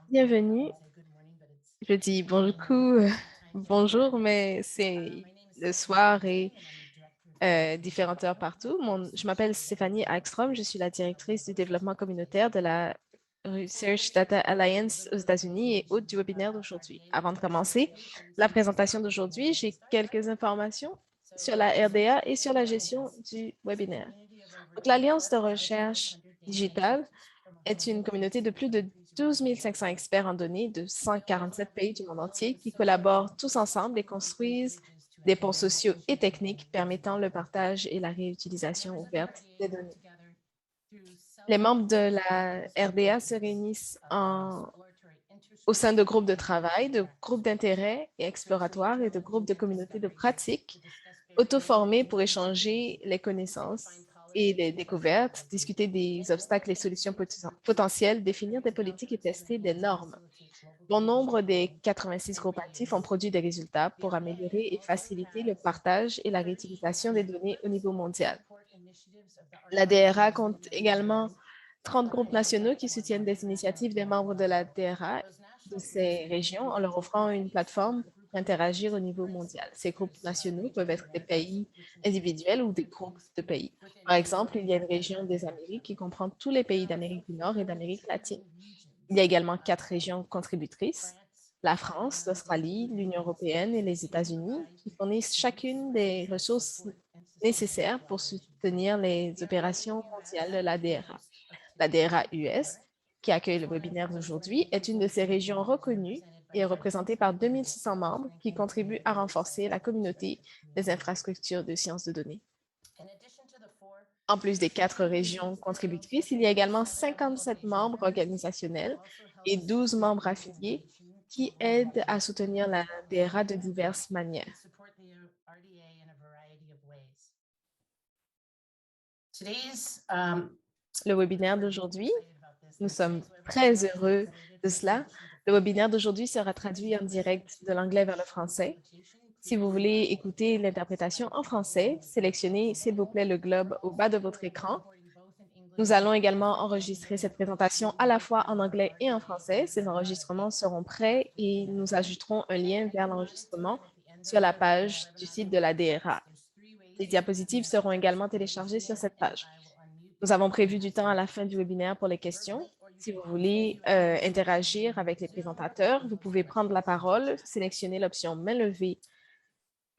Bienvenue. Je dis bonjour, mais c'est le soir et différentes heures partout. Je m'appelle Stéphanie Ekstrom, je suis la directrice du développement communautaire de la Research Data Alliance aux États-Unis et hôte du webinaire d'aujourd'hui. Avant de commencer la présentation d'aujourd'hui, j'ai quelques informations sur la RDA et sur la gestion du webinaire. Donc, l'Alliance de recherche digitale est une communauté de plus de 12 500 experts en données de 147 pays du monde entier qui collaborent tous ensemble et construisent des ponts sociaux et techniques permettant le partage et la réutilisation ouverte des données. Les membres de la RDA se réunissent au sein de groupes de travail, de groupes d'intérêt et exploratoires et de groupes de communautés de pratique auto-formés pour échanger les connaissances et les découvertes, discuter des obstacles et solutions potentielles, définir des politiques et tester des normes. Bon nombre des 86 groupes actifs ont produit des résultats pour améliorer et faciliter le partage et la réutilisation des données au niveau mondial. La DRA compte également 30 groupes nationaux qui soutiennent des initiatives des membres de la DRA de ces régions en leur offrant une plateforme pour interagir au niveau mondial. Ces groupes nationaux peuvent être des pays individuels ou des groupes de pays. Par exemple, il y a une région des Amériques qui comprend tous les pays d'Amérique du Nord et d'Amérique latine. Il y a également 4 régions contributrices, la France, l'Australie, l'Union européenne et les États-Unis, qui fournissent chacune des ressources nécessaires pour soutenir les opérations mondiales de la DRA. La DRA US, qui accueille le webinaire d'aujourd'hui, est une de ces régions reconnues et est représentée par 2600 membres qui contribuent à renforcer la communauté des infrastructures de sciences de données. En plus des 4 régions contributrices, il y a également 57 membres organisationnels et 12 membres affiliés qui aident à soutenir la DRA de diverses manières. Le webinaire d'aujourd'hui, nous sommes très heureux de cela. Le webinaire d'aujourd'hui sera traduit en direct de l'anglais vers le français. Si vous voulez écouter l'interprétation en français, sélectionnez s'il vous plaît le globe au bas de votre écran. Nous allons également enregistrer cette présentation à la fois en anglais et en français. Ces enregistrements seront prêts et nous ajouterons un lien vers l'enregistrement sur la page du site de la DRA. Les diapositives seront également téléchargées sur cette page. Nous avons prévu du temps à la fin du webinaire pour les questions. Si vous voulez interagir avec les présentateurs, vous pouvez prendre la parole, sélectionner l'option main levée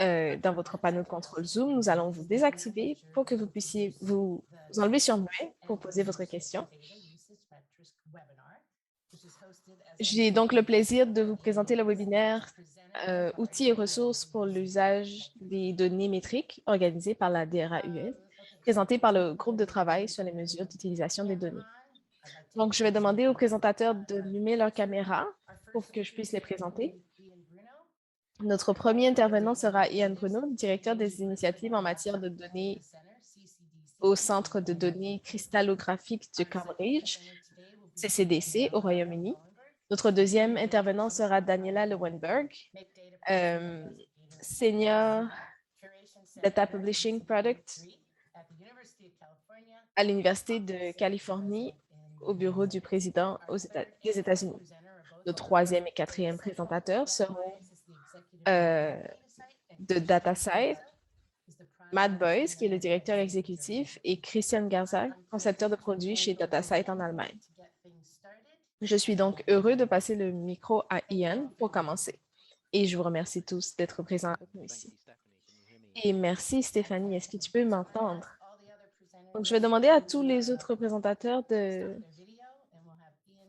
dans votre panneau de contrôle Zoom. Nous allons vous désactiver pour que vous puissiez vous enlever sur main pour poser votre question. J'ai donc le plaisir de vous présenter le webinaire Outils et ressources pour l'usage des données métriques organisé par la DRA-US, présenté par le groupe de travail sur les mesures d'utilisation des données. Donc, je vais demander aux présentateurs d'allumer leur caméra pour que je puisse les présenter. Notre premier intervenant sera Ian Bruno, directeur des initiatives en matière de données au Centre de données cristallographiques de Cambridge, CCDC, au Royaume-Uni. Notre deuxième intervenant sera Daniela Lewenberg, Senior Data Publishing Product à l'Université de Californie au bureau du président des États-Unis. Nos troisième et quatrième présentateurs seront de DataSite, Matt Boyce, qui est le directeur exécutif, et Christian Garza, concepteur de produits chez DataSite en Allemagne. Je suis donc heureux de passer le micro à Ian pour commencer. Et je vous remercie tous d'être présents avec nous ici. Et merci Stéphanie, est-ce que tu peux m'entendre? Donc, je vais demander à tous les autres présentateurs de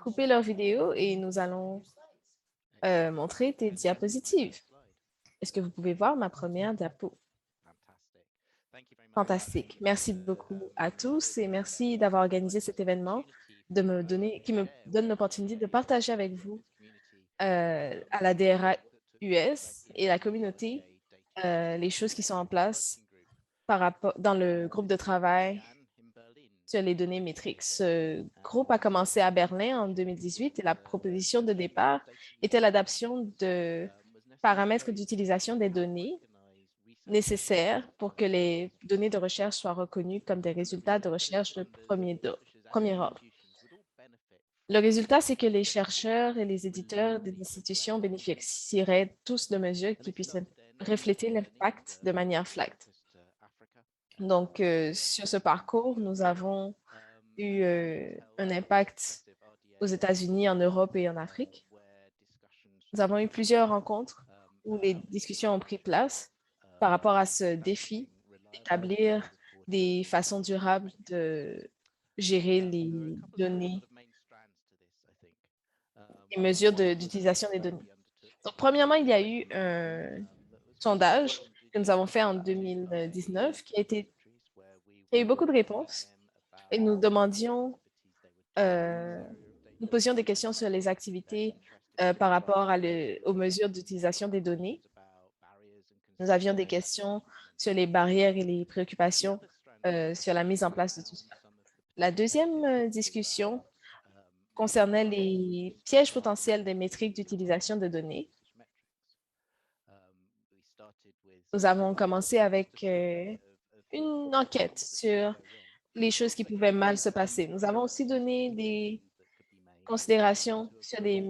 couper leur vidéo et nous allons montrer tes diapositives. Est-ce que vous pouvez voir ma première diapo? Fantastique. Merci beaucoup à tous et merci d'avoir organisé cet événement qui me donne l'opportunité de partager avec vous à la DRA US et la communauté les choses qui sont en place dans le groupe de travail sur les données métriques. Ce groupe a commencé à Berlin en 2018 et la proposition de départ était l'adoption de paramètres d'utilisation des données nécessaires pour que les données de recherche soient reconnues comme des résultats de recherche de premier ordre. Le résultat, c'est que les chercheurs et les éditeurs des institutions bénéficieraient tous de mesures qui puissent refléter l'impact de manière flat. Donc, sur ce parcours, nous avons eu un impact aux États-Unis, en Europe et en Afrique. Nous avons eu plusieurs rencontres où les discussions ont pris place par rapport à ce défi d'établir des façons durables de gérer les données et mesures d'utilisation des données. Donc, premièrement, il y a eu un sondage que nous avons fait en 2019 qui a eu beaucoup de réponses et euh, nous posions des questions sur les activités par rapport aux mesures d'utilisation des données. Nous avions des questions sur les barrières et les préoccupations sur la mise en place de tout ça. La deuxième discussion concernait les pièges potentiels des métriques d'utilisation de données. Nous avons commencé avec une enquête sur les choses qui pouvaient mal se passer. Nous avons aussi donné des considérations sur les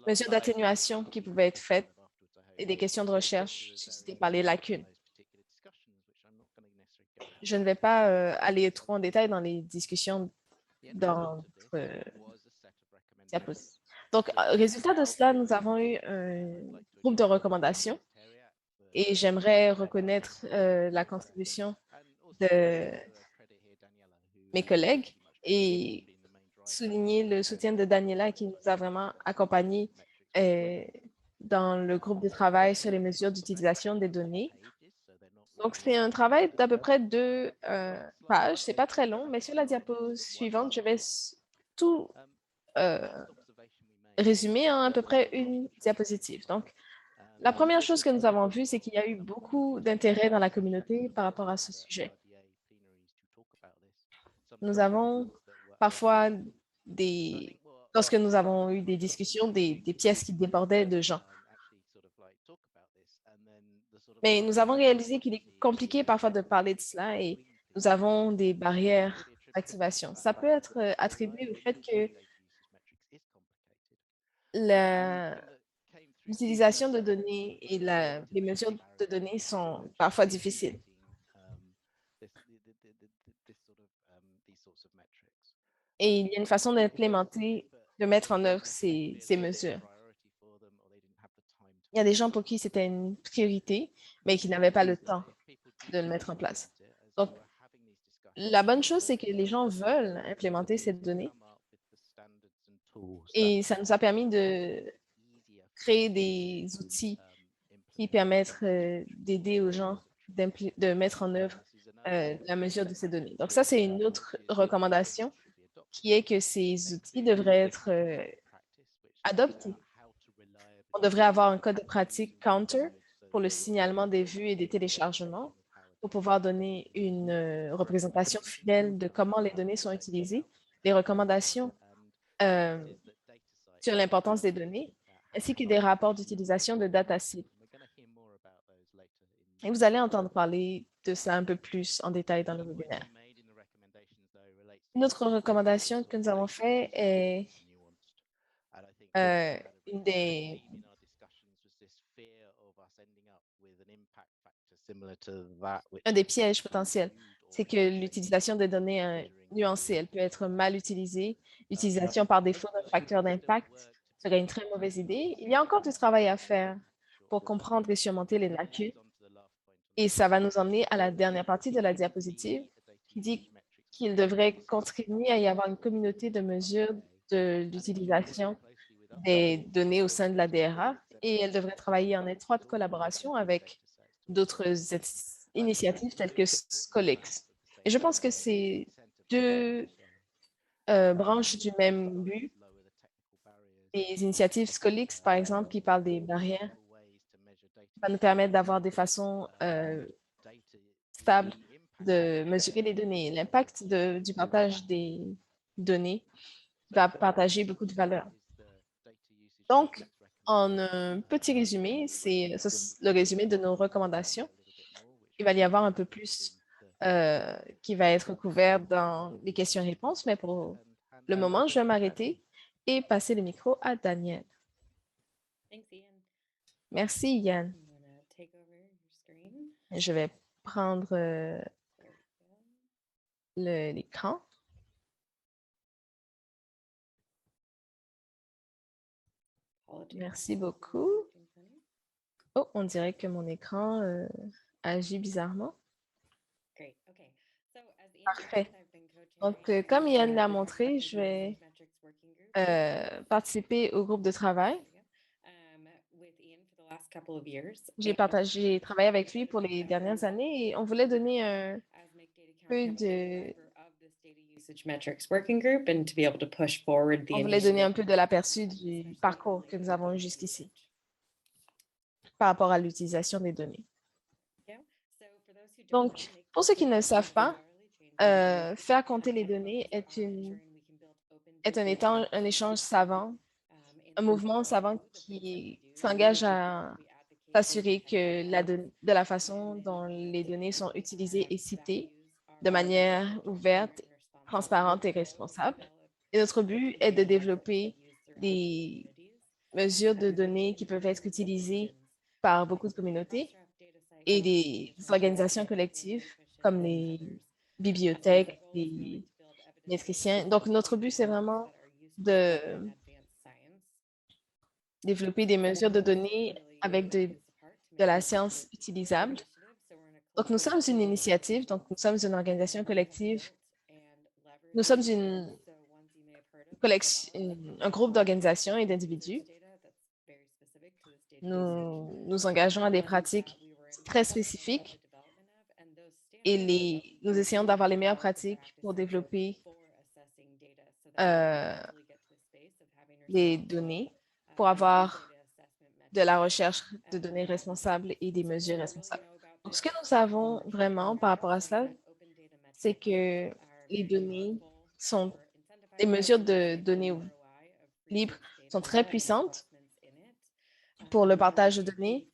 mesures d'atténuation qui pouvaient être faites et des questions de recherche suscitées par les lacunes. Je ne vais pas aller trop en détail dans les discussions dans notre diapositive. Donc, résultat de cela, nous avons eu un groupe de recommandations et j'aimerais reconnaître la contribution de mes collègues et souligner le soutien de Daniela qui nous a vraiment accompagnés euh, dans le groupe de travail sur les mesures d'utilisation des données. Donc, c'est un travail d'à peu près 2 pages. C'est pas très long, mais sur la diapo suivante, je vais tout euh, résumer en à peu près une diapositive. Donc, la première chose que nous avons vue, c'est qu'il y a eu beaucoup d'intérêt dans la communauté par rapport à ce sujet. Nous avons parfois lorsque nous avons eu des discussions, des pièces qui débordaient de gens. Mais nous avons réalisé qu'il est compliqué parfois de parler de cela et nous avons des barrières d'activation. Ça peut être attribué au fait que l'utilisation de données et les mesures de données sont parfois difficiles. Et il y a une façon d'implémenter, de mettre en œuvre ces mesures. Il y a des gens pour qui c'était une priorité, mais qui n'avaient pas le temps de le mettre en place. Donc, la bonne chose, c'est que les gens veulent implémenter cette donnée et ça nous a permis de créer des outils qui permettent d'aider aux gens de mettre en œuvre la mesure de ces données. Donc, ça, c'est une autre recommandation qui est que ces outils devraient être adoptés. On devrait avoir un code de pratique counter pour le signalement des vues et des téléchargements pour pouvoir donner une représentation fidèle de comment les données sont utilisées, des recommandations euh, sur l'importance des données, ainsi que des rapports d'utilisation de datasets. Et vous allez entendre parler de ça un peu plus en détail dans le webinaire. Une autre recommandation que nous avons faite est euh, une des un des pièges potentiels, c'est que l'utilisation de données nuancées, elle peut être mal utilisée. L'utilisation par défaut d'un facteur d'impact serait une très mauvaise idée. Il y a encore du travail à faire pour comprendre et surmonter les lacunes. Et ça va nous emmener à la dernière partie de la diapositive qui dit qu'il devrait contribuer à y avoir une communauté de mesures de l'utilisation des données au sein de la DRA et elle devrait travailler en étroite collaboration avec d'autres initiatives telles que Scolex. Et je pense que c'est deux branches du même but. Les initiatives Scolex, par exemple, qui parlent des barrières, va nous permettre d'avoir des façons stables de mesurer les données. L'impact du partage des données va partager beaucoup de valeurs. Donc, en un petit résumé, c'est le résumé de nos recommandations. Il va y avoir un peu plus qui va être couvert dans les questions-réponses, mais pour le moment, je vais m'arrêter et passer le micro à Daniel. Merci, Yann. Je vais prendre l'écran. Merci beaucoup. Oh, on dirait que mon écran agit bizarrement. Parfait. Donc, comme Yann l'a montré, je vais participer au groupe de travail. J'ai travaillé avec lui pour les dernières années et on voulait donner un peu de... On voulait donner un peu de l'aperçu du parcours que nous avons eu jusqu'ici par rapport à l'utilisation des données. Donc, pour ceux qui ne le savent pas, faire compter les données est un échange savant, un mouvement savant qui s'engage à s'assurer que de la façon dont les données sont utilisées et citées de manière ouverte, transparente et responsable. Et notre but est de développer des mesures de données qui peuvent être utilisées par beaucoup de communautés et des organisations collectives comme les bibliothèques, les électriciens. Donc, notre but, c'est vraiment de développer des mesures de données avec de la science utilisable. Donc, nous sommes une initiative, donc nous sommes une organisation collective. Nous sommes un groupe d'organisations et d'individus. Nous nous engageons à des pratiques très spécifiques et nous essayons d'avoir les meilleures pratiques pour développer euh, les données, pour avoir de la recherche de données responsables et des mesures responsables. Donc, ce que nous savons vraiment par rapport à cela, c'est que les données sont, les mesures de données libres sont très puissantes pour le partage de données.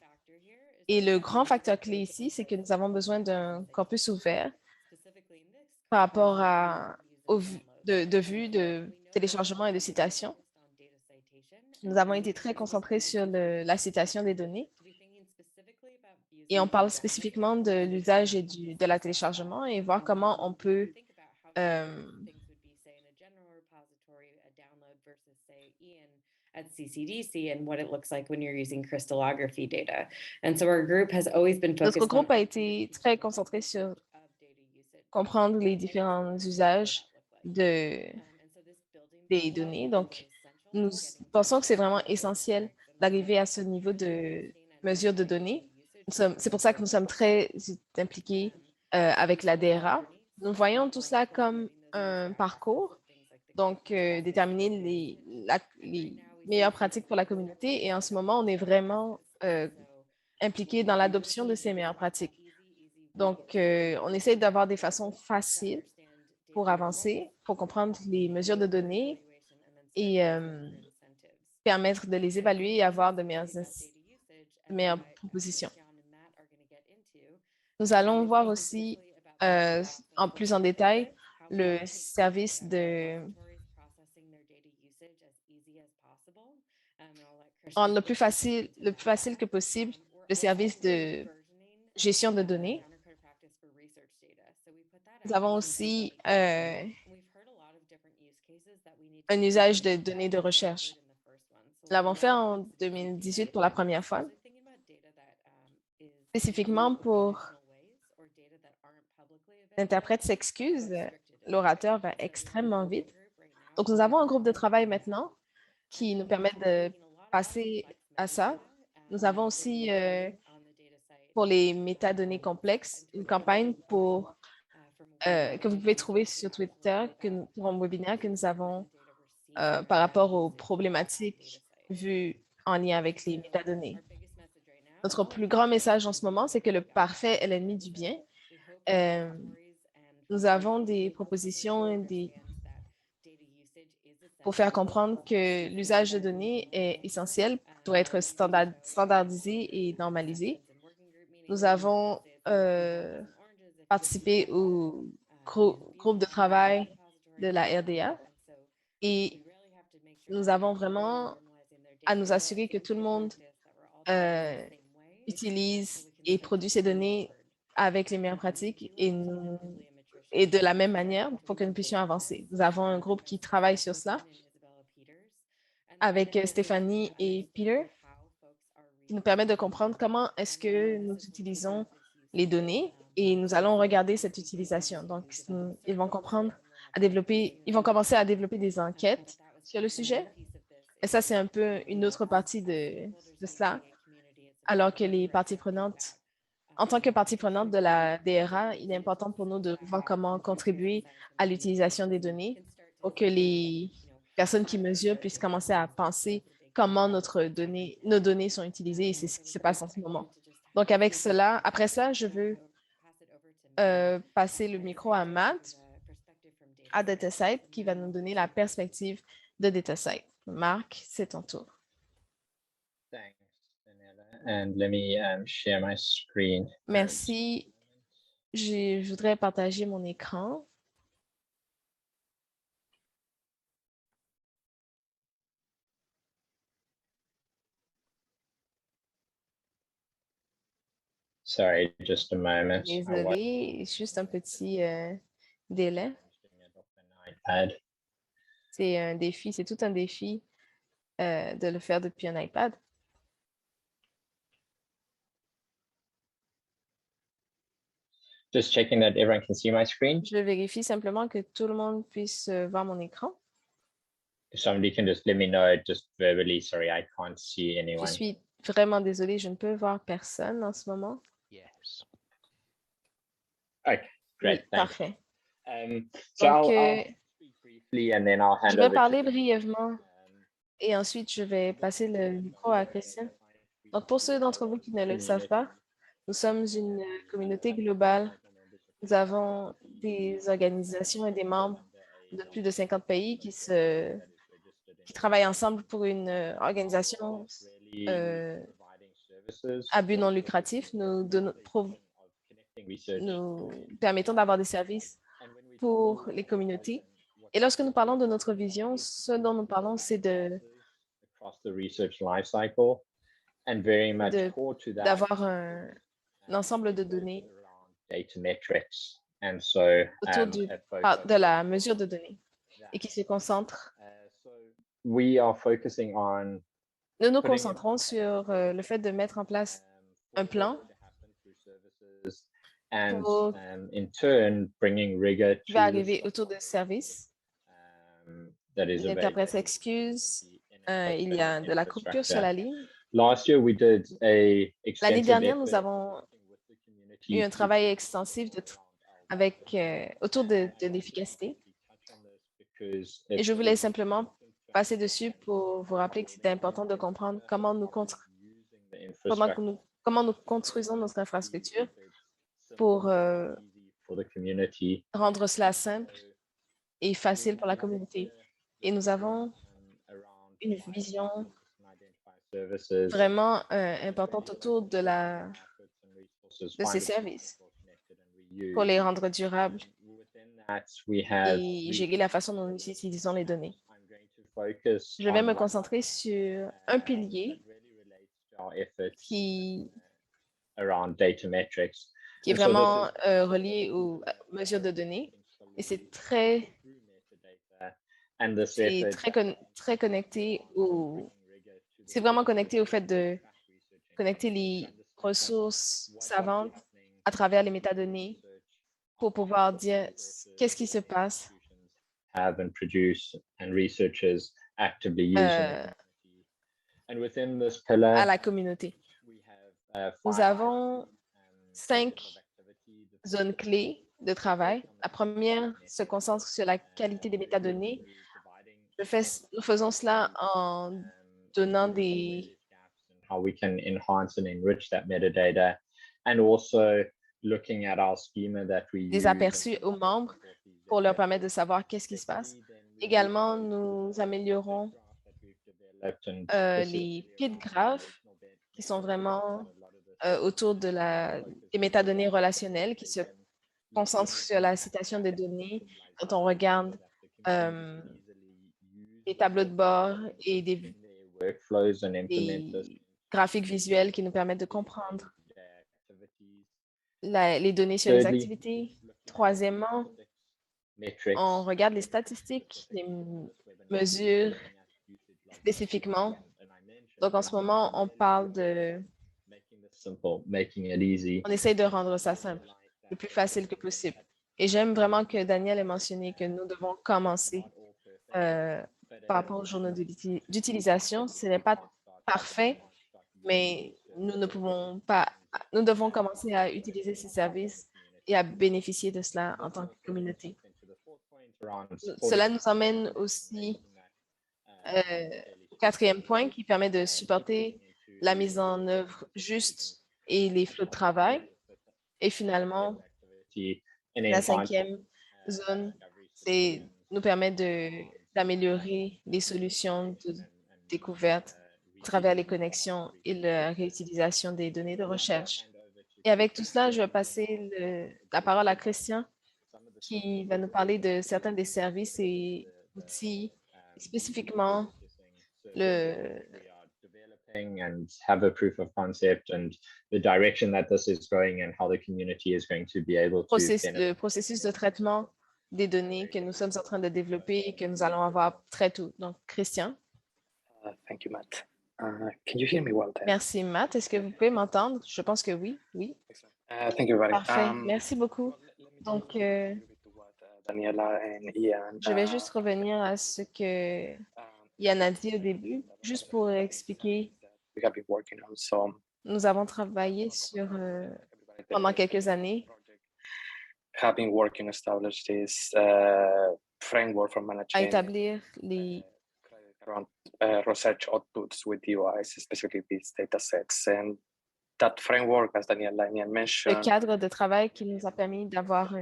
Et le grand facteur clé ici, c'est que nous avons besoin d'un corpus ouvert par rapport de vues, de téléchargement et de citation. Nous avons été très concentrés sur la citation des données et on parle spécifiquement de l'usage et de la téléchargement et voir comment on peut at CCDC and what it looks like when you're using crystallography data. And so our group has always been Notre focused groupe a été très concentré sur comprendre les différents usages des données. Donc, nous pensons que c'est vraiment essentiel d'arriver à ce niveau de mesure de données. C'est pour ça que nous sommes très impliqués avec la DRA. Nous voyons tout cela comme un parcours, donc déterminer les meilleures pratiques pour la communauté. Et en ce moment, on est vraiment impliqué dans l'adoption de ces meilleures pratiques. Donc, on essaie d'avoir des façons faciles pour avancer, pour comprendre les mesures de données et permettre de les évaluer et avoir de meilleures propositions. Nous allons voir aussi en plus en détail le service le plus facile que possible, le service de gestion de données. Nous avons aussi un usage de données de recherche. Nous l'avons fait en 2018 pour la première fois, spécifiquement pour l'interprète s'excuse, l'orateur va extrêmement vite. Donc, nous avons un groupe de travail maintenant qui nous permet de passer à ça. Nous avons aussi, pour les métadonnées complexes, une campagne que vous pouvez trouver sur Twitter pour un webinaire que nous avons par rapport aux problématiques vues en lien avec les métadonnées. Notre plus grand message en ce moment, c'est que le parfait est l'ennemi du bien. Nous avons des propositions pour faire comprendre que l'usage de données est essentiel, doit être standardisé et normalisé. Nous avons participer au groupe de travail de la RDA et nous avons vraiment à nous assurer que tout le monde euh, utilise et produit ces données avec les meilleures pratiques et de la même manière pour que nous puissions avancer. Nous avons un groupe qui travaille sur cela avec Stéphanie et Peter qui nous permet de comprendre comment est-ce que nous utilisons les données et nous allons regarder cette utilisation. Donc, ils vont comprendre ils vont commencer à développer des enquêtes sur le sujet. Et ça, c'est un peu une autre partie de cela, alors que les parties prenantes, en tant que partie prenante de la DRA, il est important pour nous de voir comment contribuer à l'utilisation des données pour que les personnes qui mesurent puissent commencer à penser comment nos données sont utilisées et c'est ce qui se passe en ce moment. Donc, avec cela, après ça, je veux passer le micro à Matt, à DataSite, qui va nous donner la perspective de DataSite. Marc, c'est ton tour. Thanks, Daniela. And let me share my screen. Merci. Je voudrais partager mon écran. Sorry, just a moment. Désolé, juste un petit délai. C'est un défi, c'est tout un défi de le faire depuis un iPad. Just checking that everyone can see my screen. Je vérifie simplement que tout le monde puisse voir mon écran. If somebody can just let me know just verbally, sorry, I can't see anyone. Je suis vraiment désolée, je ne peux voir personne en ce moment. Yes. Okay, great. Oui, parfait. So Donc, I'll speak briefly and then I'll hand je vais over parler to brièvement et ensuite je vais passer le micro à Christian. Donc, pour ceux d'entre vous qui ne le savent pas, nous sommes une communauté globale. Nous avons des organisations et des membres de plus de 50 pays qui travaillent ensemble pour une organisation à but non lucratif. Nous permettons d'avoir des services pour les communautés. Et lorsque nous parlons de notre vision, ce dont nous parlons, c'est d'avoir un ensemble de données autour de la mesure de données et qui se concentre. Nous nous concentrons sur le fait de mettre en place un plan qui va arriver autour des services. L'interprète s'excuse. Il y a de la coupure sur la ligne. L'année dernière, nous avons eu un travail extensif autour de l'efficacité. Et je voulais simplement passer dessus pour vous rappeler que c'était important de comprendre comment nous construisons notre infrastructure pour rendre cela simple et facile pour la communauté. Et nous avons une vision vraiment importante autour de ces services pour les rendre durables et gérer la façon dont nous utilisons les données. Je vais me concentrer sur un pilier qui est vraiment relié aux mesures de données et c'est très connecté c'est vraiment connecté au fait de connecter les ressources savantes à travers les métadonnées pour pouvoir dire qu'est-ce qui se passe à la communauté. Nous avons 5 zones clés de travail. La première se concentre sur la qualité des métadonnées. Nous faisons cela en donnant des aperçus aux membres pour leur permettre de savoir qu'est-ce qui se passe. Également, nous améliorons les PID graphes qui sont vraiment autour des métadonnées relationnelles qui se concentre sur la citation des données, quand on regarde des tableaux de bord et des workflows and implement this des graphiques visuels qui nous permettent de comprendre activities. les données sur les Thirdly, activités. Troisièmement, metrics. on regarde les statistiques, les mesures spécifiquement. Donc, en ce moment, on parle de... Making this simple, making it easy. On essaye de rendre ça simple, le plus facile que possible. Et j'aime vraiment que Daniel ait mentionné que nous devons commencer par rapport aux journaux d'utilisation. Ce n'est pas parfait, mais nous ne pouvons pas, nous devons commencer à utiliser ces services et à bénéficier de cela en tant que communauté. Cela nous emmène aussi au quatrième point qui permet de supporter la mise en œuvre juste et les flux de travail. Et finalement, la cinquième zone, c'est nous permet d'améliorer les solutions de découverte à travers les connexions et la réutilisation des données de recherche. Et avec tout cela, je vais passer la parole à Christian qui va nous parler de certains des services et outils, spécifiquement le and have a proof of concept and the direction that this is going and how the community is going to be able to le processus de traitement des données que nous sommes en train de développer et que nous allons avoir très tôt. Donc, Christian. Thank you, Matt. Can you hear me well there? Merci, Matt. Est-ce que vous pouvez m'entendre? Je pense que oui. Oui. Thank you, everybody. Parfait. Merci beaucoup. Donc, Daniela and Ian. je vais juste revenir à ce que Ian a dit au début, juste pour expliquer. We have been working on some. Nous avons travaillé sur pendant quelques années. Have been working to establish this framework for managing. À établir les around research outputs with UIs, specifically these data sets. And that framework, as Daniela and Ian mentioned, le cadre de travail qui nous a permis d'avoir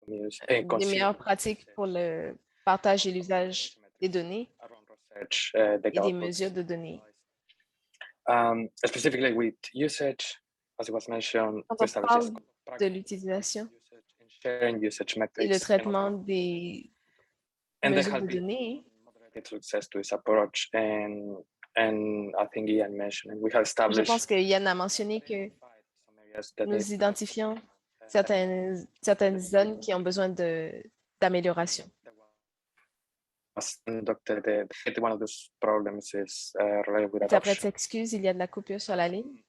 des meilleures pratiques pour le partage et l'usage des données et des mesures de données. Specifically with usage, as it was mentioned, quand on parle de l'utilisation et le traitement des mesures de données, success to this approach and I think Ian mentioned and we have established. Je pense que Ian a mentionné que nous identifions certaines zones qui ont besoin d'amélioration. One of those problems is related with Après adoption. s'excuse, il y a de la coupure sur la ligne.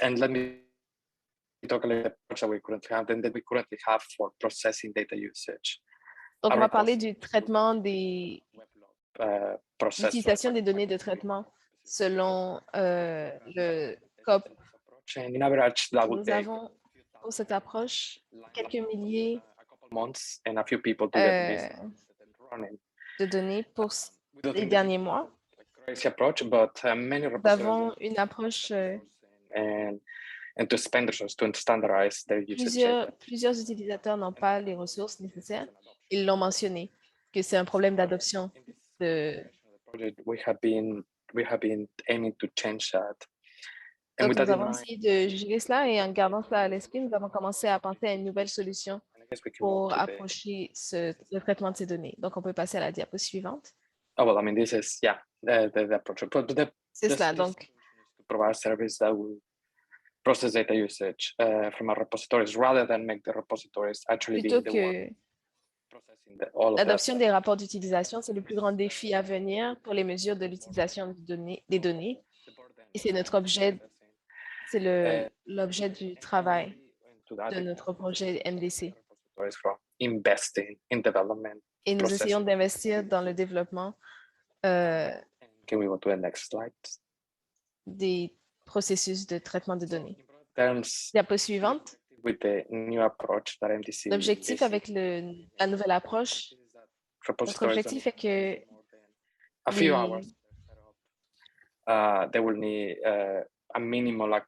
And let me talk a little bit about that we currently have for processing data usage. Donc, on va parler du traitement des l'utilisation des données de traitement selon le COP. In average, that would Nous take avons pour cette approche quelques milliers months and a few people to get this running. de données pour les derniers mois. Crazy approach, but many Nous avons une approche and to spend resources to standardize their usage. Plusieurs utilisateurs n'ont pas les ressources nécessaires. Ils l'ont mentionné, que c'est un problème d'adoption. We have been aiming to change that. Donc, nous avons essayé de gérer cela et en gardant cela à l'esprit, nous avons commencé à penser à une nouvelle solution pour approcher le traitement de ces données. Donc, on peut passer à la diapo suivante. Oh, well, I mean, this is, yeah, the approach. C'est cela, donc. To provide service that will process data usage from our repositories rather than make the repositories actually Plutôt be the que l'adoption des rapports d'utilisation, c'est le plus grand défi à venir pour les mesures de l'utilisation des données. Et c'est notre objet, c'est l'objet du travail de notre projet MDC. Investing in development. Et nous essayons d'investir dans le développement Can we go to the next slide? Des processus de traitement de données. Terms Diapo suivante. with the new approach that MDC L'objectif avec la nouvelle approche, notre objectif est que a few hours they will need a minimal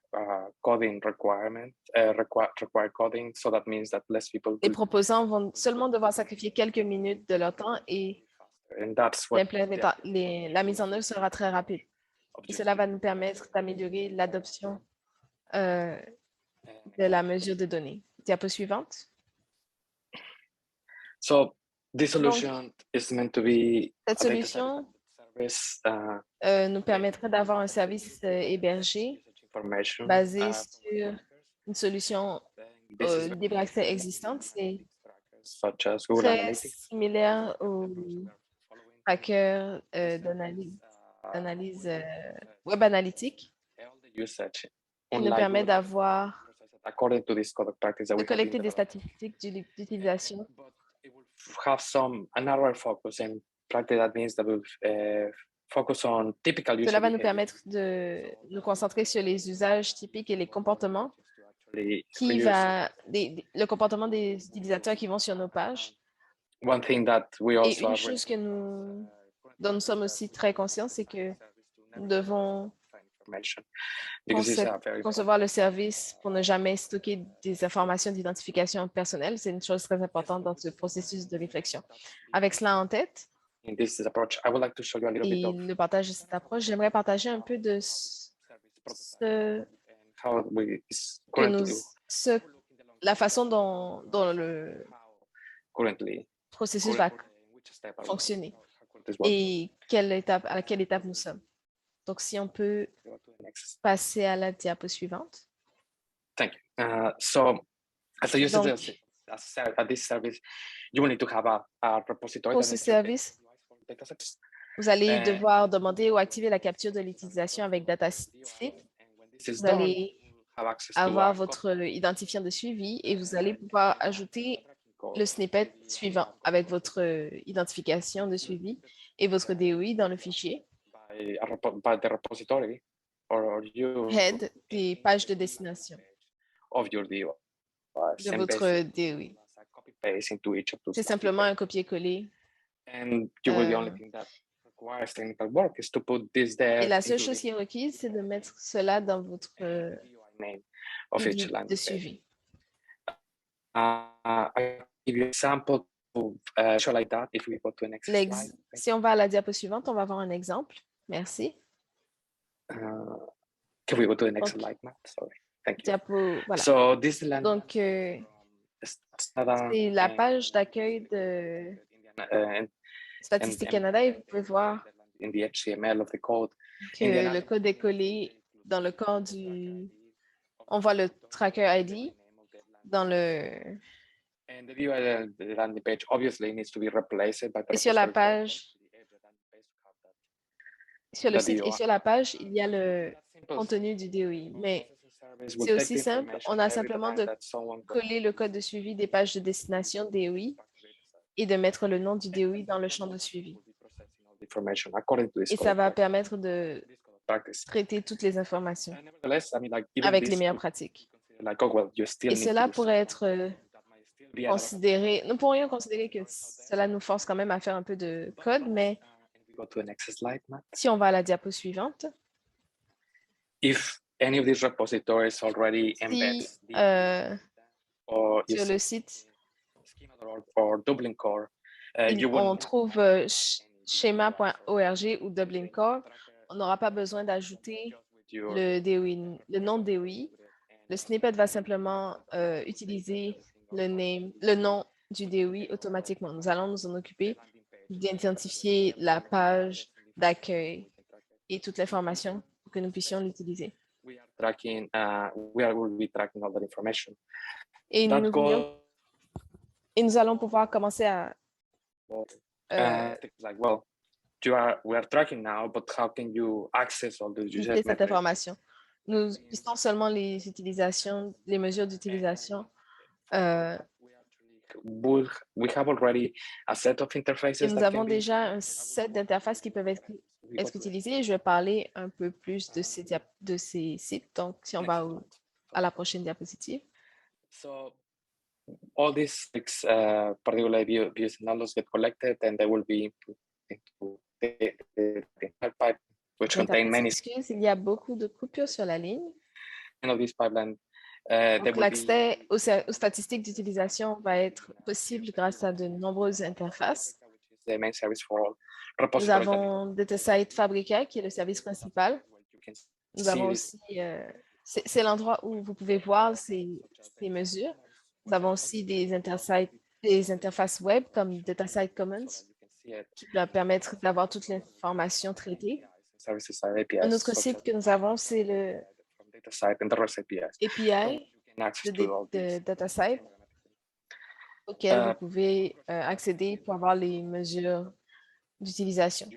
coding requirement, require coding, so that means that less people les proposants vont seulement devoir sacrifier quelques minutes de leur temps et la mise en œuvre sera très rapide. Et cela va nous permettre d'améliorer l'adoption de la mesure de données. Diapo suivante. So this Donc, solution is meant to be cette a data solution service nous permettrait d'avoir un service hébergé information. basé sur une solution This is libre accès existante. C'est such as Google très Analytics. similaire au tracker Analyse d'analyse web analytique usage. qui nous permet d'avoir According to this code of practice that de we have been collecter des developing. statistiques d'utilisation. But it will have a narrower focus, and practice that means that we'll focus on typical user Cela va nous behavior permettre de nous concentrer sur les usages typiques et les comportements to actually use. le comportement des utilisateurs qui vont sur nos pages. One thing that we Et also une are chose dont nous sommes aussi très conscients, c'est que nous devons concevoir le service pour ne jamais stocker des informations d'identification personnelle. C'est une chose très importante dans ce processus de réflexion. Avec cela en tête, in this approach, I would like to show you a little bit et of le partage de cette approche, j'aimerais partager un peu de how we currently la façon dont le processus va fonctionner et à quelle étape nous sommes. Donc, si on peut passer à la diapo suivante. Thank you. So, as a user Donc, at this service, you will need to have a repository. Pour ce service, vous allez devoir demander ou activer la capture de l'utilisation avec DataSeed. Vous allez avoir votre identifiant de suivi et vous allez pouvoir ajouter le snippet suivant avec votre identification de suivi et votre DOI dans le fichier head des pages de destination de votre DOI. C'est simplement un copier-coller. Et la seule chose qui est requise, c'est de mettre cela dans votre de suivi. Si on va à la diapo suivante, on va avoir un exemple. Merci. Can we go to the next slide, Matt? Sorry. Thank you. Diapo, voilà. So this is Donc, c'est la page d'accueil de Statistique Canada et vous pouvez voir in the HTML of the code. Que le code est collé dans le corps du... On voit le tracker ID dans le... And the view the landing page obviously needs to be replaced by the Et sur la page, sur le site et sur la page, il y a le contenu du DOI. Mais c'est aussi simple. On a simplement de coller le code de suivi des pages de destination DOI et de mettre le nom du DOI dans le champ de suivi. Et ça va permettre de traiter toutes les informations avec les meilleures pratiques. Et cela pourrait être considéré, nous pourrions considérer que cela nous force quand même à faire un peu de code, mais si on va à la diapo suivante, if any of these repositories already embed sur le site, or Dublin Core, on trouve schema.org ou Dublin Core, on n'aura pas besoin d'ajouter le DOI, le nom de DOI. Le snippet va simplement utiliser le nom du DOI automatiquement. Nous allons nous en occuper d'identifier la page d'accueil et toute l'information pour que nous puissions l'utiliser. Et nous allons pouvoir commencer à utiliser cette information. Nous listons seulement les utilisations, les mesures d'utilisation. Et nous avons déjà un set d'interfaces qui peuvent être utilisées. Je vais parler un peu plus de ces sites. Donc, si on va à la prochaine diapositive. All these particular views and numbers get collected and they will be into the pipe, which contain many. Excuse, il y a beaucoup de coupures sur la ligne. Of this pipeline, donc, l'accès aux statistiques d'utilisation va être possible grâce à de nombreuses interfaces. Nous avons DataSite Fabrica, qui est le service principal. Nous avons aussi c'est l'endroit où vous pouvez voir ces mesures. Nous avons aussi des interfaces web comme DataSite Commons qui va permettre d'avoir toute l'information traitée. Services are APIs. Un autre site que nous avons, c'est le From DataSite and the REST APIs. API You can access de, to all de these. DataSite auquel vous Euh, pouvez accéder pour avoir les mesures d'utilisation.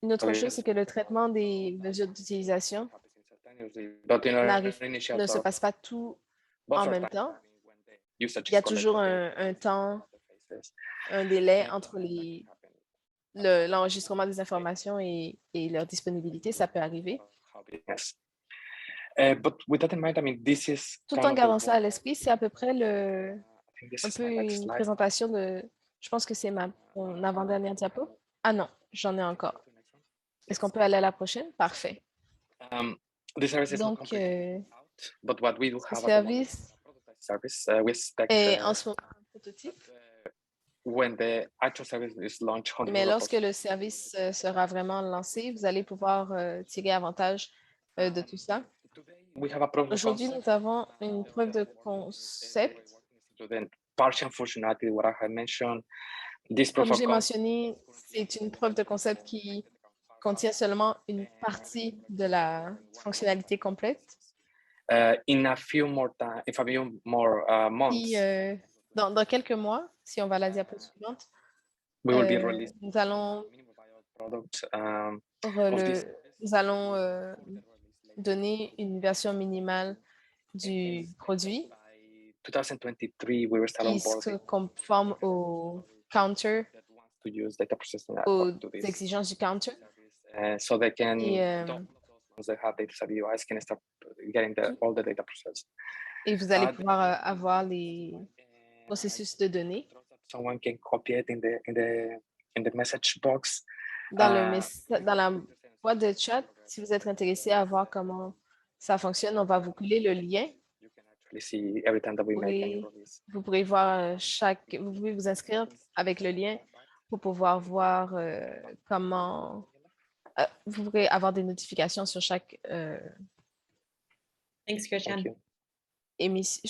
Une autre chose, c'est que le traitement des mesures d'utilisation ne se passe pas tout en même temps. Il y a toujours un temps, un délai entre l'enregistrement des informations et leur disponibilité. Ça peut arriver. Tout en gardant ça à l'esprit, c'est à peu près un peu une présentation de... Je pense que c'est mon avant-dernière diapo. Ah non, j'en ai encore. Est-ce qu'on peut aller à la prochaine? Parfait. Donc, le service est en ce moment un prototype. Mais lorsque le service sera vraiment lancé, vous allez pouvoir tirer avantage de tout ça. Aujourd'hui, nous avons une preuve de concept. Comme j'ai mentionné, c'est une preuve de concept qui contient seulement une partie de la fonctionnalité complète. Dans quelques mois, si on va à la diapo suivante, nous allons donner une version minimale du produit qui se conforme au counter, aux exigences du counter. Et vous allez pouvoir avoir les processus de données. Dans la boîte de chat, si vous êtes intéressé à voir comment ça fonctionne, on va vous coller le lien. Vous pourrez voir vous pouvez vous inscrire avec le lien pour pouvoir voir comment vous pourrez avoir des notifications sur chaque Thanks, Christian.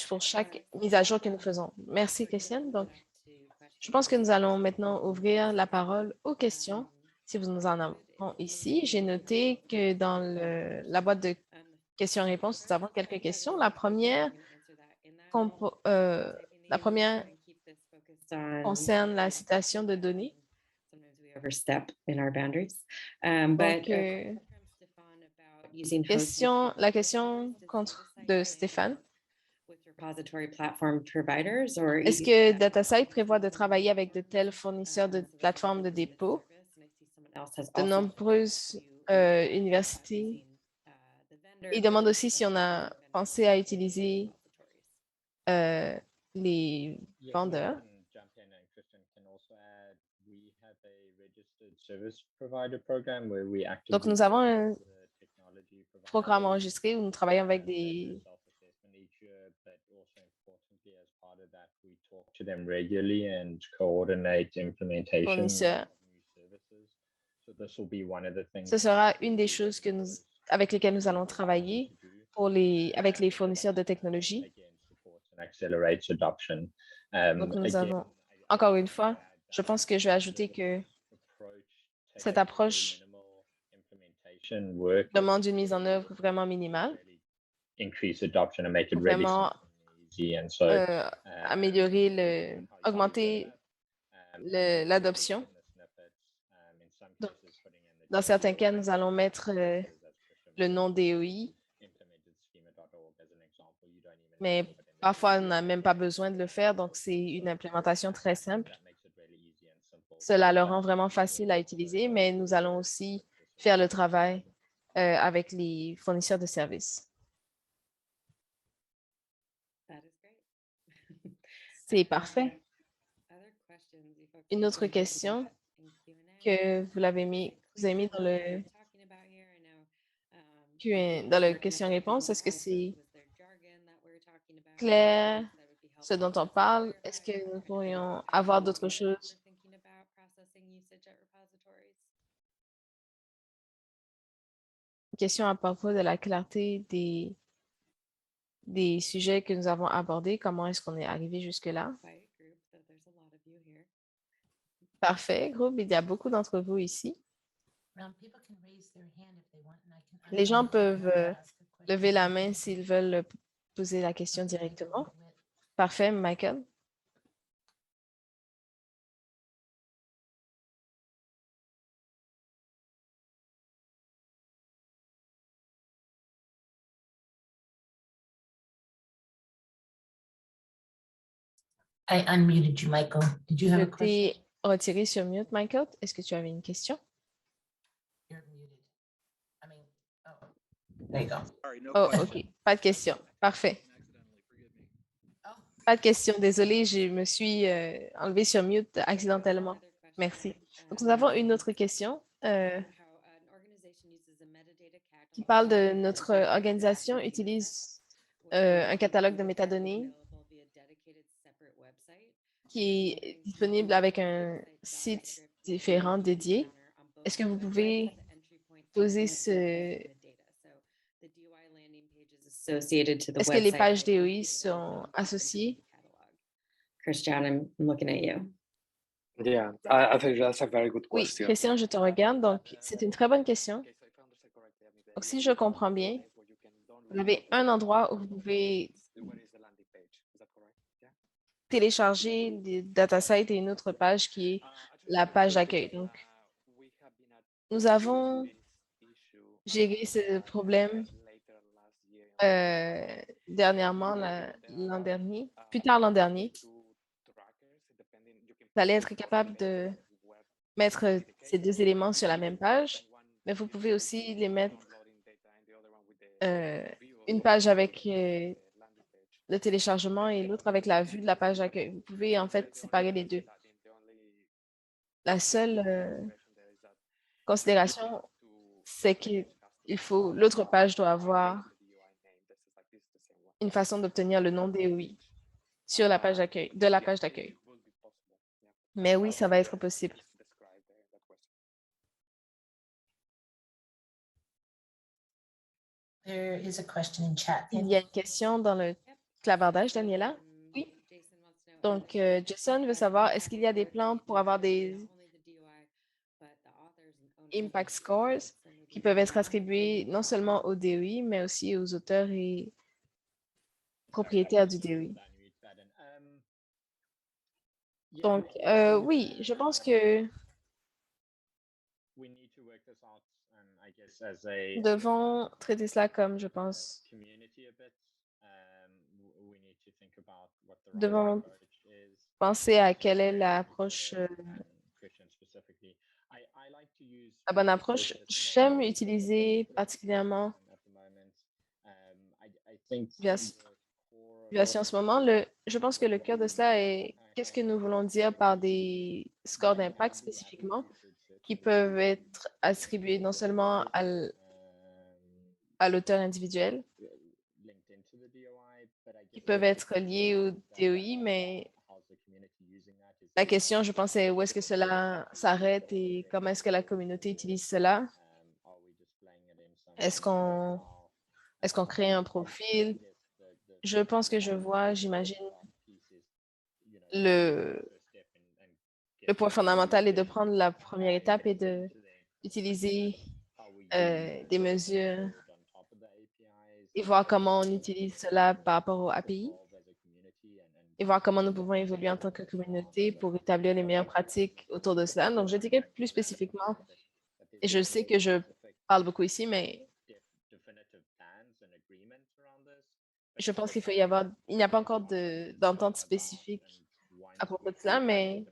pour chaque mise à jour que nous faisons. Merci, Christiane. Donc, je pense que nous allons maintenant ouvrir la parole aux questions. Si vous nous en avez ici, j'ai noté que dans la boîte de questions-réponses, nous avons quelques questions. La première concerne la citation de données. Donc, la question de Stéphane. Est-ce que DataSite prévoit de travailler avec de tels fournisseurs de plateformes de dépôt? De nombreuses universités. Il demande aussi si on a pensé à utiliser les vendeurs. Donc, nous avons un programme enregistré où nous travaillons avec des fournisseurs. Ce sera une des choses avec lesquelles nous allons travailler avec les fournisseurs de technologie. Donc, nous avons, encore une fois, je pense que je vais ajouter que cette approche demande une mise en œuvre vraiment minimale pour vraiment augmenter l'adoption. Dans certains cas, nous allons mettre le nom DOI, mais parfois, on n'a même pas besoin de le faire, donc c'est une implémentation très simple. Cela le rend vraiment facile à utiliser, mais nous allons aussi faire le travail avec les fournisseurs de services. C'est parfait. Une autre question que vous avez mis dans le dans la question-réponse, est-ce que c'est clair ce dont on parle? Est-ce que nous pourrions avoir d'autres choses? question à propos de la clarté des sujets que nous avons abordés. Comment est-ce qu'on est arrivé jusque-là? Parfait, groupe. Il y a beaucoup d'entre vous ici. Les gens peuvent lever la main s'ils veulent poser la question directement. Parfait, Michael. I unmuted you, Michael. Did you have Je a question? t'ai retiré sur mute, Michael. Est-ce que tu avais une question? You're muted. I mean, oh, there you go. Sorry, no Oh, question. OK. Pas de question. Parfait. Oh, Pas de question. Désolée, je me suis enlevée sur mute accidentellement. Merci. Donc, nous avons une autre question qui parle de notre organisation utilise un catalogue de métadonnées qui est disponible avec un site différent dédié. Est-ce que vous pouvez poser Est-ce que les pages DOI sont associées? Christian, I'm looking at you. Yeah, I think that's a very good Oui, question. Christian, je te regarde. Donc, c'est une très bonne question. Donc, si je comprends bien, vous avez un endroit où vous pouvez télécharger des datasets et une autre page qui est la page d'accueil. Donc, nous avons géré ce problème dernièrement, l'an dernier, plus tard l'an dernier. Vous allez être capable de mettre ces deux éléments sur la même page, mais vous pouvez aussi les mettre une page avec le téléchargement et l'autre avec la vue de la page d'accueil. Vous pouvez en fait séparer les deux. La seule considération, c'est que l'autre page doit avoir une façon d'obtenir le nom DOI sur la page d'accueil, de la page d'accueil. Mais oui, ça va être possible. there is a question in chat. Il y a une question dans le clavardage, Daniela? Oui. Donc, Jason veut savoir, est-ce qu'il y a des plans pour avoir des impact scores qui peuvent être attribués non seulement au DOI, mais aussi aux auteurs et propriétaires du DOI? Donc, oui, je pense que nous devons traiter cela comme, je pense, nous devons penser à quelle est l'approche, la bonne approche. J'aime utiliser particulièrement en ce moment. Je pense que le cœur de cela est qu'est-ce que nous voulons dire par des scores d'impact spécifiquement qui peuvent être attribués non seulement à l'auteur individuel, qui peuvent être liés au DOI, mais la question, je pense, est où est-ce que cela s'arrête et comment est-ce que la communauté utilise cela? Est-ce qu'on crée un profil? Je pense que je vois, j'imagine, le point fondamental est de prendre la première étape et d'utiliser des mesures et voir comment on utilise cela par rapport aux API et voir comment nous pouvons évoluer en tant que communauté pour établir les meilleures pratiques autour de cela. Donc, je dirais plus spécifiquement, et je sais que je parle beaucoup ici, mais je pense qu'il n'y a pas encore d'entente spécifique à propos de cela, mais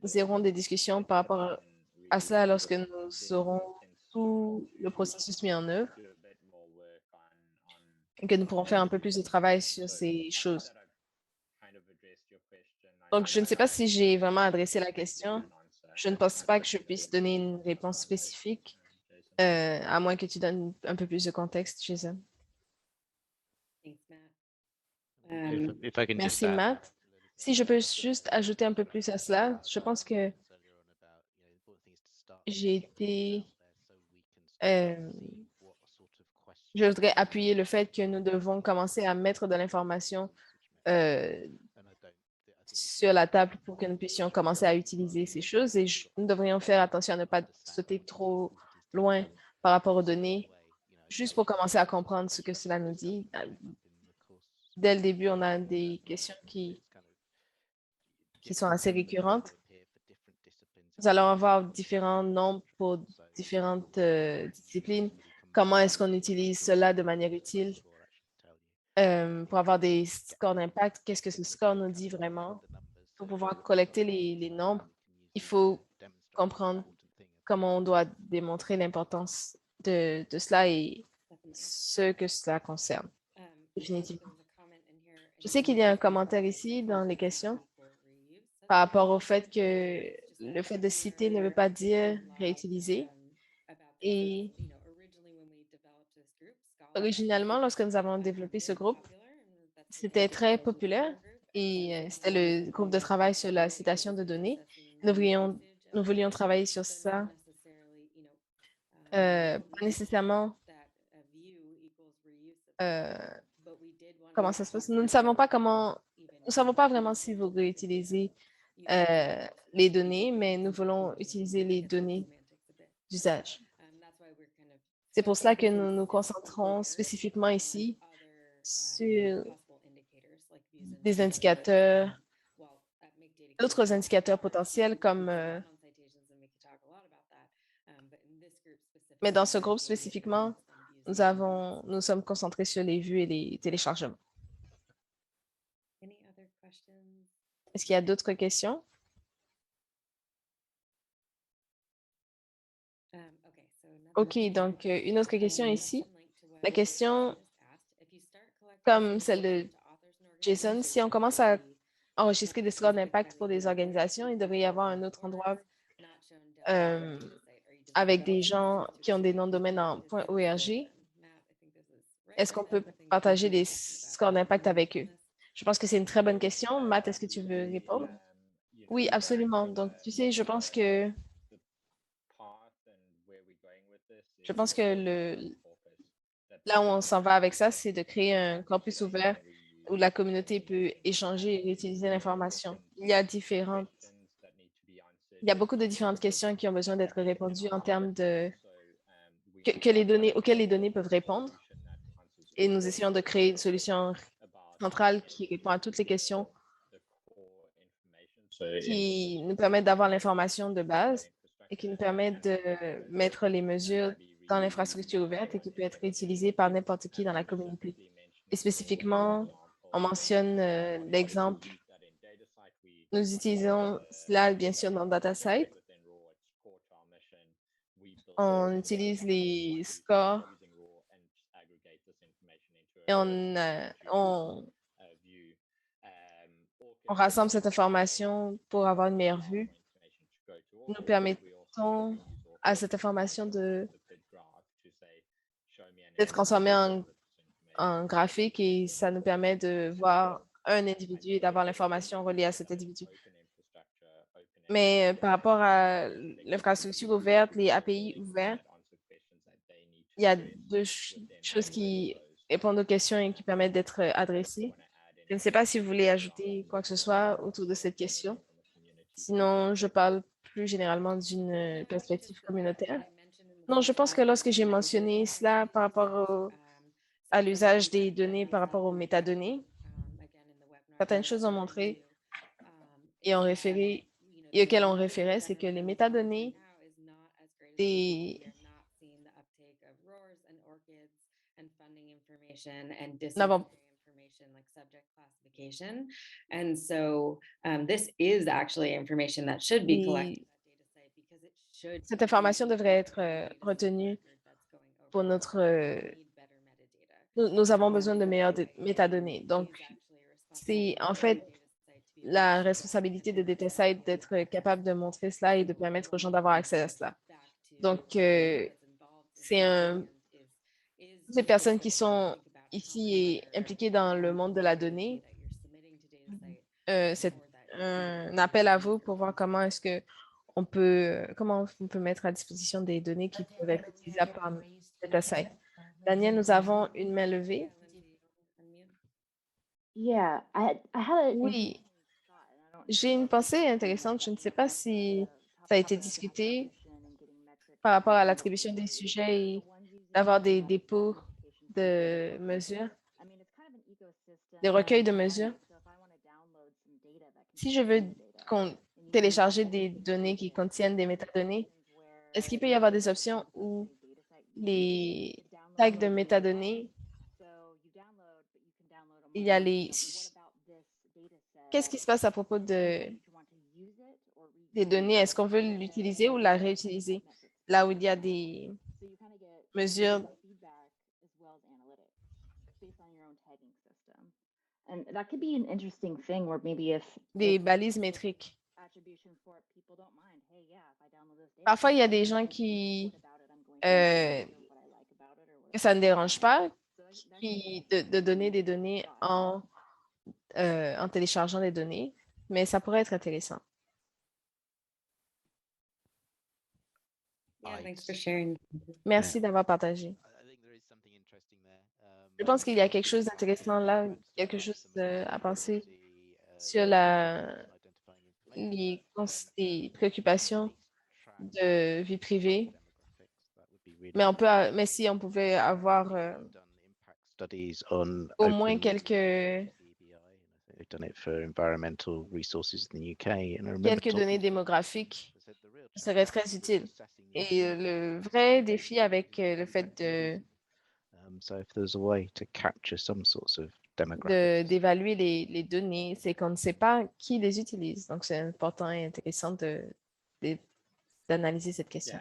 nous aurons des discussions par rapport à cela lorsque nous aurons tout le processus mis en œuvre et que nous pourrons faire un peu plus de travail sur ces choses. Donc, je ne sais pas si j'ai vraiment adressé la question. Je ne pense pas que je puisse donner une réponse spécifique, à moins que tu donnes un peu plus de contexte, Jason. Merci, Matt. Si je peux juste ajouter un peu plus à cela, je pense que j'ai été Je voudrais appuyer le fait que nous devons commencer à mettre de l'information sur la table pour que nous puissions commencer à utiliser ces choses et nous devrions faire attention à ne pas sauter trop loin par rapport aux données, juste pour commencer à comprendre ce que cela nous dit. Dès le début, on a des questions qui sont assez récurrentes. Nous allons avoir différents nombres pour différentes disciplines. Comment est-ce qu'on utilise cela de manière utile pour avoir des scores d'impact? Qu'est-ce que ce score nous dit vraiment? Pour pouvoir collecter les nombres, il faut comprendre comment on doit démontrer l'importance de cela et ce que cela concerne, définitivement. Je sais qu'il y a un commentaire ici dans les questions par rapport au fait que le fait de citer ne veut pas dire réutiliser. Et originalement, lorsque nous avons développé ce groupe, c'était très populaire et c'était le groupe de travail sur la citation de données. Nous voulions travailler sur ça, pas nécessairement comment ça se passe. Nous ne savons pas vraiment si vous réutilisez les données, mais nous voulons utiliser les données d'usage. C'est pour cela que nous nous concentrons spécifiquement ici sur des indicateurs, d'autres indicateurs potentiels comme mais dans ce groupe spécifiquement, nous sommes concentrés sur les vues et les téléchargements. Est-ce qu'il y a d'autres questions? OK, donc une autre question ici. La question, comme celle de Jason, si on commence à enregistrer des scores d'impact pour des organisations, il devrait y avoir un autre endroit avec des gens qui ont des noms de domaine en .org. Est-ce qu'on peut partager des scores d'impact avec eux? Je pense que c'est une très bonne question. Matt, est-ce que tu veux répondre? Oui, absolument. Donc, tu sais, je pense que là où on s'en va avec ça, c'est de créer un campus ouvert où la communauté peut échanger et réutiliser l'information. Il y a beaucoup de différentes questions qui ont besoin d'être répondues en termes de auxquelles les données peuvent répondre. Et nous essayons de créer une solution centrale qui répond à toutes les questions, qui nous permettent d'avoir l'information de base et qui nous permettent de mettre les mesures dans l'infrastructure ouverte et qui peut être utilisée par n'importe qui dans la communauté. Et spécifiquement, on mentionne l'exemple, nous utilisons cela bien sûr dans DataSite. On utilise les scores et on rassemble cette information pour avoir une meilleure vue. Nous permettons à cette information d'être transformée en graphique et ça nous permet de voir un individu et d'avoir l'information reliée à cet individu. Mais par rapport à l'infrastructure ouverte, les API ouverts, il y a deux choses qui répondent aux questions et qui permettent d'être adressées. Je ne sais pas si vous voulez ajouter quoi que ce soit autour de cette question. Sinon, je parle plus généralement d'une perspective communautaire. Non, je pense que lorsque j'ai mentionné cela par rapport à l'usage des données par rapport aux métadonnées, certaines choses ont montré et auxquelles on référait, c'est que les métadonnées n'avons And so this is actually information that should be collected. Cette information devrait être retenue pour nous avons besoin de meilleures métadonnées. Donc, c'est en fait la responsabilité de DataSite d'être capable de montrer cela et de permettre aux gens d'avoir accès à cela. Donc, c'est toutes les personnes qui sont ici et impliquées dans le monde de la donnée, c'est un appel à vous pour voir comment on peut mettre à disposition des données qui peuvent être utilisables par DataSite. Daniel, nous avons une main levée. Yeah, I had an Oui, interesting thought, and I don't know j'ai une pensée intéressante. Je ne sais pas si ça a été discuté par par rapport à l'attribution des sujets et d'avoir des dépôts de mesures, des recueils de mesures. Si je veux télécharger des données qui contiennent des métadonnées, est-ce qu'il peut y avoir des options où les tags de métadonnées, il y a les... Qu'est-ce qui se passe à propos des données? Est-ce qu'on veut l'utiliser ou la réutiliser? Là où il y a des mesures And that could be an interesting thing where maybe des balises métriques. Parfois, il y a des gens qui que ça ne dérange pas de donner des données en téléchargeant des données, mais ça pourrait être intéressant. Yeah, thanks for sharing. Merci d'avoir partagé. Je pense qu'il y a quelque chose d'intéressant là, quelque chose à penser sur les préoccupations de vie privée. Mais si on pouvait avoir au moins quelques données démographiques, ce serait très utile. Et le vrai défi avec le fait d'évaluer les données, c'est qu'on ne sait pas qui les utilise. Donc, c'est important et intéressant d'analyser cette question.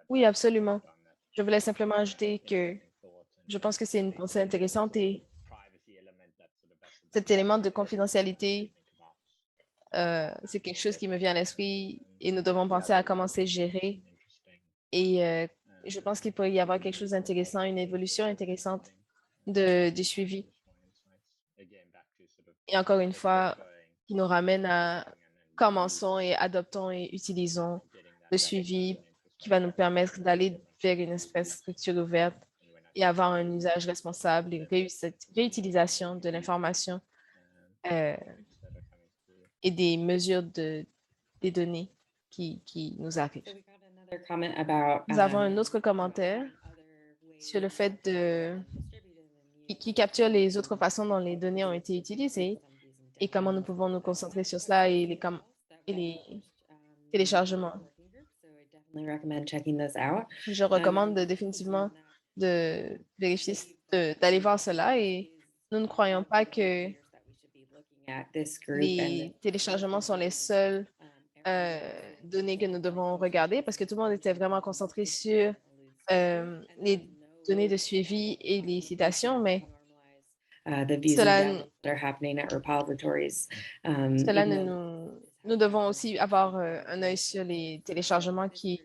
Oui, absolument. Je voulais simplement ajouter que je pense que c'est une pensée intéressante et cet élément de confidentialité, c'est quelque chose qui me vient à l'esprit et nous devons penser à comment c'est géré. Et je pense qu'il pourrait y avoir quelque chose d'intéressant, une évolution intéressante du suivi. Et encore une fois, qui nous ramène à commençons et adoptons et utilisons le suivi qui va nous permettre d'aller vers une infrastructure ouverte et avoir un usage responsable et réutilisation de l'information et des mesures des données qui nous arrivent. Nous avons un autre commentaire sur le fait qui capture les autres façons dont les données ont été utilisées et comment nous pouvons nous concentrer sur cela et les téléchargements. Je recommande définitivement de vérifier, d'aller voir cela et nous ne croyons pas que les téléchargements sont les seules données que nous devons regarder parce que tout le monde était vraiment concentré sur les données de suivi et les citations, mais nous devons aussi avoir un œil sur les téléchargements qui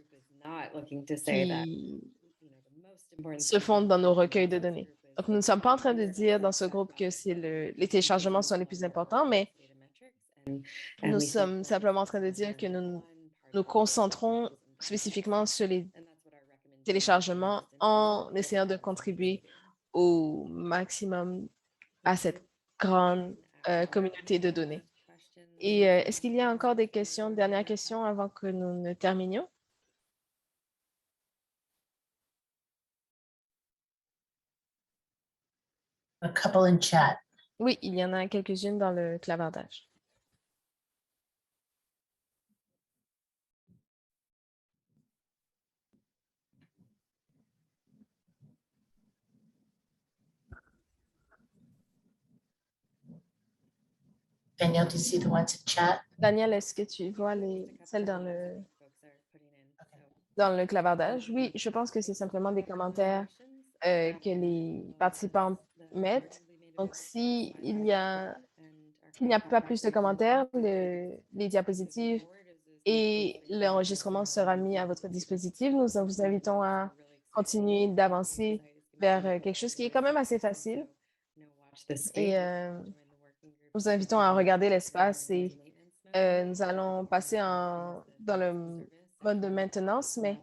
se fondent dans nos recueils de données. Donc, nous ne sommes pas en train de dire dans ce groupe que les téléchargements sont les plus importants, mais nous sommes simplement en train de dire que nous concentrons spécifiquement sur les téléchargements en essayant de contribuer au maximum à cette grande communauté de données. Et est-ce qu'il y a encore des questions, dernières questions avant que nous ne terminions? A couple in chat. Oui, il y en a quelques-unes dans le clavardage. Danielle, do you see the ones in chat? Daniel, est-ce que tu vois celles dans le clavardage? Oui, je pense que c'est simplement des commentaires que les participants mettent. Donc, s'il n'y a pas plus de commentaires, les diapositives et l'enregistrement sera mis à votre dispositif. Nous vous invitons à continuer d'avancer vers quelque chose qui est quand même assez facile. Et nous vous invitons à regarder l'espace et nous allons passer dans le mode de maintenance, mais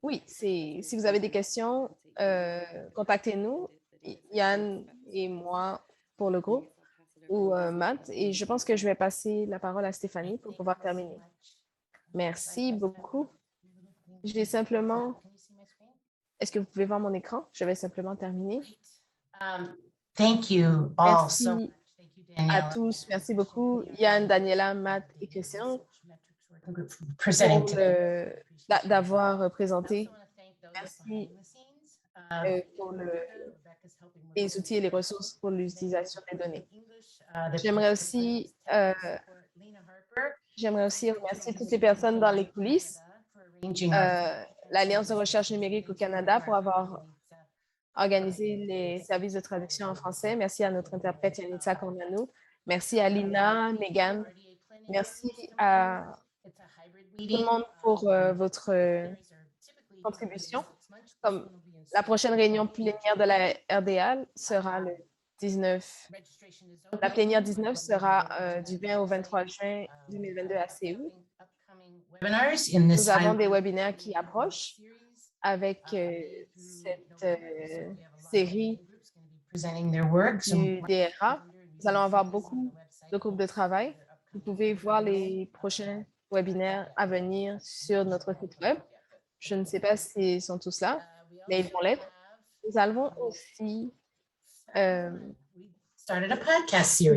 oui, si vous avez des questions, contactez-nous, Yann et moi, pour le groupe, ou Matt. Et je pense que je vais passer la parole à Stéphanie pour pouvoir terminer. Merci beaucoup. Je vais simplement... Est-ce que vous pouvez voir mon écran? Je vais simplement terminer. Thank you all so Merci much. Thank you, à Daniela. tous. Merci beaucoup, Yann, Daniela, Matt et Christian, Presenting pour today. d'avoir présenté. Merci Pour les outils et les ressources pour l'utilisation des données. J'aimerais aussi remercier toutes les personnes dans les coulisses, l'Alliance de recherche numérique au Canada pour avoir organisé les services de traduction en français. Merci à notre interprète Yanitza Kornanou. Merci à Lina, Megan. Merci à tout le monde pour votre contribution. Comme la prochaine réunion plénière de la RDA sera le 19. La plénière 19 sera du 20 au 23 juin 2022 à Séoul. Nous avons des webinaires qui approchent avec cette série du DRA. Nous allons avoir beaucoup de groupes de travail. Vous pouvez voir les prochains webinaires à venir sur notre site web. Je ne sais pas s'ils sont tous là, mais ils vont l'être. Nous avons aussi nous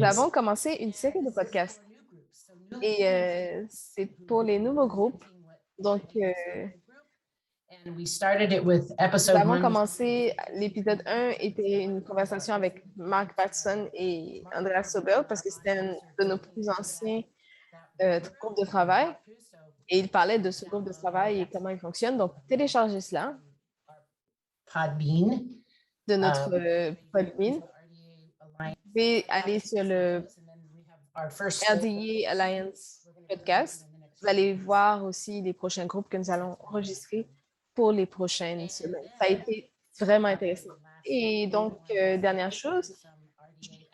avons commencé une série de podcasts et c'est pour les nouveaux groupes. Donc, nous avons commencé, l'épisode 1 était une conversation avec Mark Batson et Andreas Sobel parce que c'était un de nos plus anciens groupes de travail. Et il parlait de ce groupe de travail et comment il fonctionne. Donc, téléchargez cela de notre Podbean. Vous pouvez aller sur le RDA Alliance podcast. Vous allez voir aussi les prochains groupes que nous allons enregistrer pour les prochaines semaines. Ça a été vraiment intéressant. Et donc, dernière chose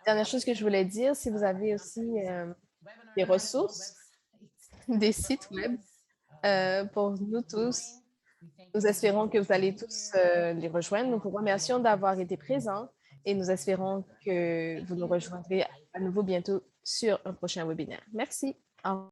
que je voulais dire, si vous avez aussi des ressources, des sites web pour nous tous. Nous espérons que vous allez tous les rejoindre. Nous vous remercions d'avoir été présents et nous espérons que vous nous rejoindrez à nouveau bientôt sur un prochain webinaire. Merci. Au revoir.